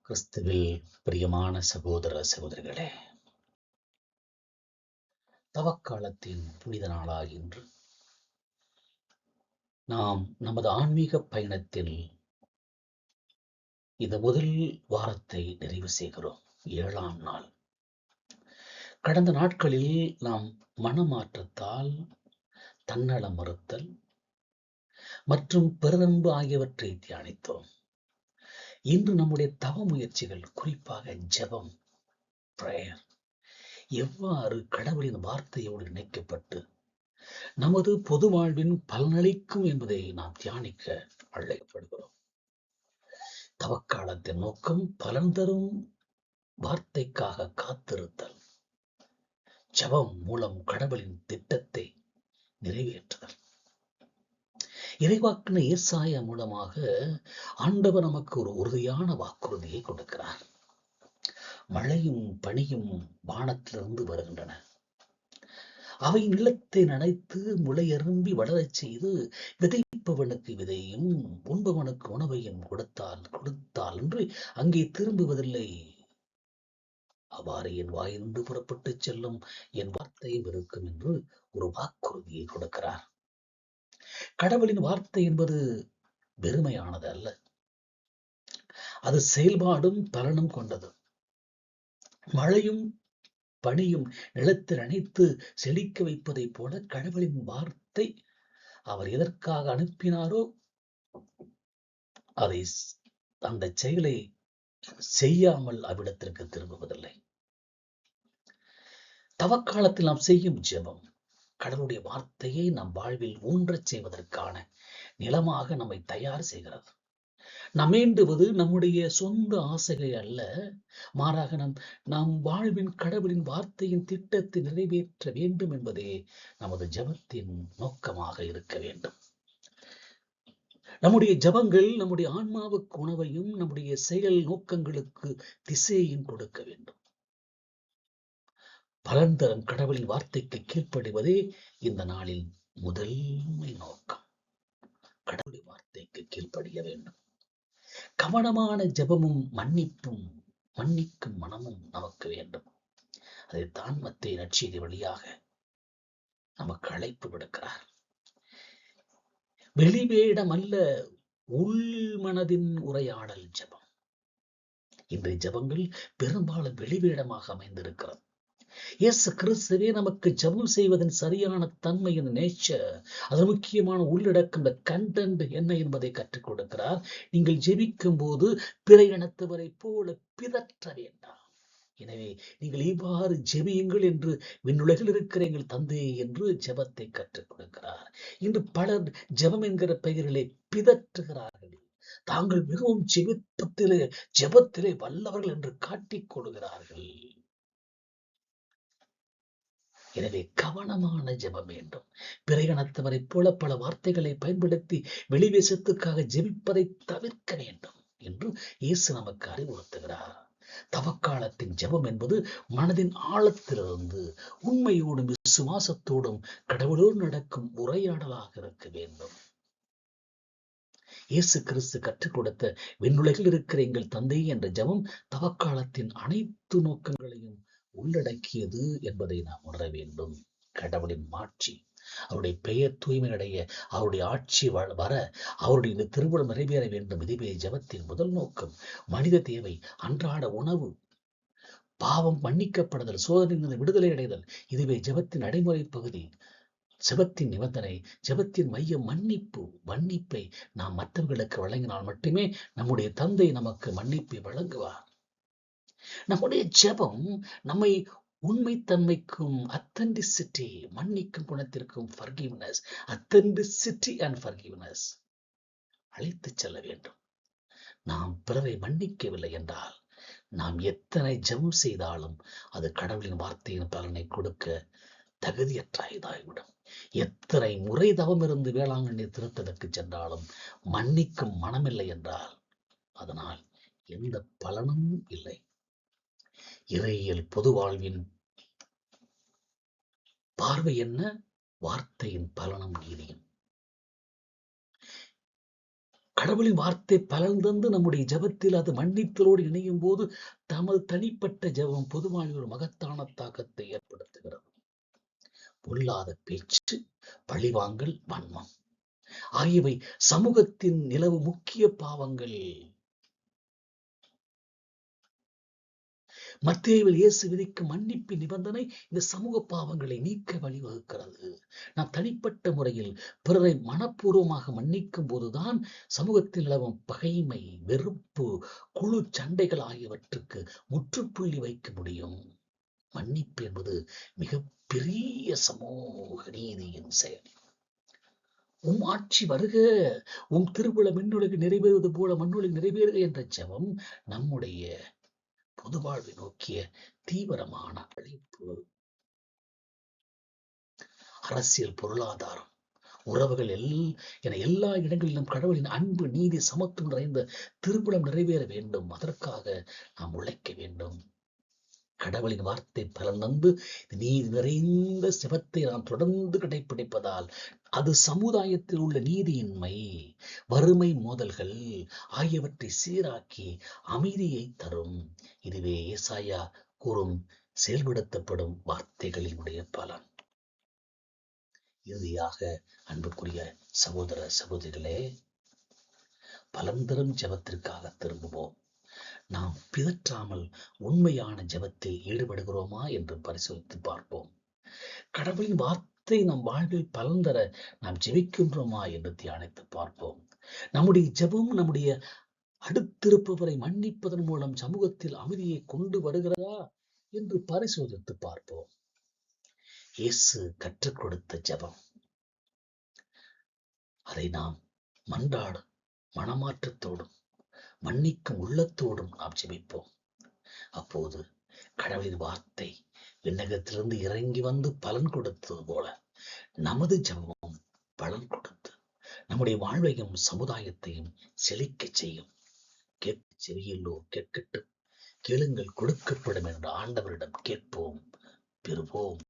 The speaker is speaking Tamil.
கிறிஸ்துவில் பிரியமான சகோதர சகோதரிகளே, தவக்காலத்தின் புனித நாளாக இன்று நாம் நமது ஆன்மீக பயணத்தில் இந்த முதல் வாரத்தை நிறைவு செய்கிறோம். 7ஆம் நாள். கடந்த நாட்களில் நாம் மனமாற்றத்தால், தன்னலம் மறுத்தல் மற்றும் பெருந்தன்பு ஆகியவற்றை தியானித்தோம். இன்று நம்முடைய தவ முயற்சிகள், குறிப்பாக ஜெபம், பிரேயர், எவ்வாறு கடவுளின் வார்த்தையோடு இணைக்கப்பட்டு நமது பொது வாழ்வின் பலனளிக்கும் என்பதை நாம் தியானிக்க அழைக்கப்படுகிறோம். தவக்காலத்தின் நோக்கம் பலன் தரும் வார்த்தைக்காக காத்திருத்தல், ஜெபம் மூலம் கடவுளின் திட்டத்தை நிறைவேற்றுதல். இறைவாக்கின ஏசாயா மூலமாக ஆண்டவர் நமக்கு ஒரு உறுதியான வாக்குறுதியை கொடுக்கிறார். மழையும் பனியும் வானத்திலிருந்து வருகின்றன. அவை நிலத்தை நனைத்து முளையரும்பி வளரச் செய்து விதைப்பவனுக்கு விதையும் உண்பவனுக்கு உணவையும் கொடுத்தால் என்று அங்கே திரும்புவதில்லை. அவ்வாறு என் வாயிலிருந்து புறப்பட்டு செல்லும் என் வார்த்தையும் இருக்கும் என்று ஒரு வாக்குறுதியை கொடுக்கிறார். கடவுளின் வார்த்தை என்பது வெறுமையானது அல்ல, அது செயல்பாடும் பலனும் கொண்டது. மழையும் பனியும் நிலத்தில் அணைத்து செழிக்க வைப்பதைப் போல கடவுளின் வார்த்தை அவர் எதற்காக அனுப்பினாரோ அதை அந்த செயலை செய்யாமல் அவ்விடத்திற்கு திரும்புவதில்லை. தவக்காலத்தில் நாம் செய்யும் ஜெபம் கடவுளுடைய வார்த்தையை நம் வாழ்வில் ஊன்றச் செய்வதற்கான நிலமாக நம்மை தயார் செய்கிறது. நாம் வேண்டுவது நம்முடைய சொந்த ஆசைகள் அல்ல, மாறாக நாம் வாழ்வின் கடவுளின் வார்த்தையின் திட்டத்தை நிறைவேற்ற வேண்டும் என்பதே நமது ஜெபத்தின் நோக்கமாக இருக்க வேண்டும். நம்முடைய ஜெபங்கள் நம்முடைய ஆன்மாவுக்கு உணவையும் நம்முடைய செயல் நோக்கங்களுக்கு திசையையும் கொடுக்க வேண்டும். பலன் தரும் கடவுளின் வார்த்தைக்கு கீழ்ப்படிவதே இந்த நாளில் முதன்மை நோக்கம். கடவுளின் வார்த்தைக்கு கீழ்ப்படிய வேண்டும். கவனமான ஜெபமும் மன்னிக்கும் மனமும் நமக்கு வேண்டும். அதைத்தான் மத்தேயு நற்செய்தி வழியாக நமக்கு அழைப்பு விடுக்கிறார். வெளிவேடம் அல்ல, உள்மனதின் உரையாடல் ஜெபம். இன்றைய ஜெபங்கள் பெரும்பாலும் வெளிவேடமாக அமைந்திருக்கிறது. இயேசு கிறிஸ்துவே நமக்கு ஜெபம் செய்வதன் சரியான தன்மையின் நேச்சர், அது முக்கியமான உள்ளடக்கம், கண்டென்ட் என்ன என்பதை கற்றுக் கொடுக்கிறார். நீங்கள் ஜெபிக்கும் போது பிற இனத்தவரை போல பிதற்ற வேண்டாம். எனவே நீங்கள் இவ்வாறு ஜெபியுங்கள் என்று விண்ணுலகில் இருக்கிற எங்கள் தந்தையை என்று ஜெபத்தை கற்றுக் கொடுக்கிறார். இன்று பலர் ஜெபம் என்கிற பெயரிலே பிதற்றுகிறார்கள். தாங்கள் மிகவும் ஜெபத்திலே வல்லவர்கள் என்று காட்டிக் கொள்கிறார்கள். எனவே கவனமான ஜெபம் வேண்டும். பிறையணத்தவரை போல பல வார்த்தைகளை பயன்படுத்தி வெளிவேசத்துக்காக ஜெபிப்பதை தவிர்க்க வேண்டும் என்று இயேசு நமக்கு அறிவுறுத்துகிறார். தவக்காலத்தின் ஜெபம் என்பது மனதின் ஆழத்திலிருந்து உண்மையோடும் விசுவாசத்தோடும் கடவுளோடு நடக்கும் உரையாடலாக இருக்க வேண்டும். இயேசு கிறிஸ்து கற்றுக் கொடுத்த விண்ணுலகில் இருக்கிற எங்கள் தந்தை என்ற ஜெபம் தவக்காலத்தின் அனைத்து நோக்கங்களையும் உள்ளடக்கியது என்பதை நாம் உணர வேண்டும். கடவுளின் மாட்சி, அவருடைய பெயர் தூய்மையடைய, அவருடைய ஆட்சி வர, அவருடைய திருவுளம் நிறைவேற வேண்டும். இதுவே ஜெபத்தின் முதல் நோக்கம். மனித தேவை, அன்றாட உணவு, பாவம் மன்னிக்கப்படுதல், சோதனையிலிருந்து விடுதலை அடைதல், இதுவே ஜெபத்தின் நடைமுறை பகுதி. ஜெபத்தின் நிபந்தனை, ஜெபத்தின் மையம் மன்னிப்பை நாம் மற்றவர்களுக்கு வழங்கினால் மட்டுமே நம்முடைய தந்தை நமக்கு மன்னிப்பை வழங்குவார். நம்முடைய ஜெபம் நம்மை உண்மைத்தன்மைக்கும், அத்தென்டிசிட்டி, மன்னிக்கும் குணத்திற்கும், ஃபர்கிவ்னஸ், அத்தென்டிசிட்டி அண்ட் ஃபர்கிவ்னஸ் அழைத்து செல்ல வேண்டும். நாம் பிறரை மன்னிக்கவில்லை என்றால் நாம் எத்தனை ஜெபம் செய்தாலும் அது கடவுளின் வார்த்தையின் பலனை கொடுக்க தகுதியற்றாய்விடும். எத்தனை முறை தவம் இருந்து வேளாங்கண்ணி திருத்தலுக்கு சென்றாலும் மன்னிக்கும் மனமில்லை என்றால் அதனால் எந்த பலனும் இல்லை. இறையியல் பொது வாழ்வின் பார்வை என்ன? வார்த்தையின் பலனும் நீதியும். கடவுளின் வார்த்தை பலன் தந்து நம்முடைய ஜெபத்தில் அது மன்னித்தலோடு இணையும் போது தமது தனிப்பட்ட ஜெபம் பொதுவான ஒரு மகத்தான தாக்கத்தை ஏற்படுத்துகிறது. பொல்லாத பேச்சு, பழிவாங்கல், வன்மம் ஆகியவை சமூகத்தின் நிலவு முக்கிய பாவங்கள். மத்தேயுவில் இயேசு விதிக்கும் மன்னிப்பின் நிபந்தனை இந்த சமூக பாவங்களை நீக்க வழிவகுக்கிறது. நாம் தனிப்பட்ட முறையில் பிறரை மனப்பூர்வமாக மன்னிக்கும் போதுதான் சமூகத்தில் நிலவும் பகைமை, வெறுப்பு, குழு சண்டைகள் ஆகியவற்றுக்கு முற்றுப்புள்ளி வைக்க முடியும். மன்னிப்பு என்பது மிகப்பெரிய சமூக நீதியின் செயல். உம் ஆட்சி வருக, உம் திருவுளம் விண்ணுலகில் நிறைவேறுவது போல மண்ணுலகில் நிறைவேறுக என்ற ஜெபம் நம்முடைய பொது வாழ்வை நோக்கிய தீவிரமான அழைப்பு. அரசியல், பொருளாதாரம், உறவுகள் என எல்லா இடங்களிலும் கடவுளின் அன்பு, நீதி, சமத்துவம் நிறைந்த திருவுளம் நிறைவேற வேண்டும். அதற்காக நாம் உழைக்க வேண்டும். கடவுளின் வார்த்தை பலன் தந்து நீதி நிறைந்த சிவத்தை நாம் தொடர்ந்து கடைபிடிப்பதால் அது சமுதாயத்தில் உள்ள நீதியின்மை, வறுமை, மோதல்கள் ஆகியவற்றை சீராக்கி அமைதியை தரும். இதுவே ஏசாயா கூறும் செயல்படுத்தப்படும் வார்த்தைகளினுடைய பலன். இறுதியாக அன்புக்குரிய சகோதர சகோதரிகளே, பலன் தரும் ஜெபத்திற்காக திரும்புவோம். நாம் பிதற்றாமல் உண்மையான ஜெபத்தில் ஈடுபடுகிறோமா என்று பரிசோதித்து பார்ப்போம். கடவுளின் வார்த்தை நம் வாழ்வில் பலன் தர நாம் ஜெபிக்கின்றோமா என்று தியானித்து பார்ப்போம். நம்முடைய ஜெபம் நம்முடைய அடுத்திருப்பவரை மன்னிப்பதன் மூலம் சமூகத்தில் அமைதியை கொண்டு வருகிறதா என்று பரிசோதித்து பார்ப்போம். இயேசு கற்றுக் கொடுத்த ஜெபம், அதை நாம் மன்றாட மனமாற்றத்தோடும் மன்னிக்கும் உள்ளத்தோடும் நாம் ஜெபிப்போம். அப்போது கடவுளின் வார்த்தை விண்ணகத்திலிருந்து இறங்கி வந்து பலன் கொடுத்தது போல நமது ஜெபமும் பலன் கொடுத்து நம்முடைய வாழ்வையும் சமுதாயத்தையும் செழிக்க செய்யும். கேட்க செவியில்லோ கேட்கட்டும், கேளுங்கள் கொடுக்கப்படும் என்று ஆண்டவரிடம் கேட்போம், பெறுவோம்.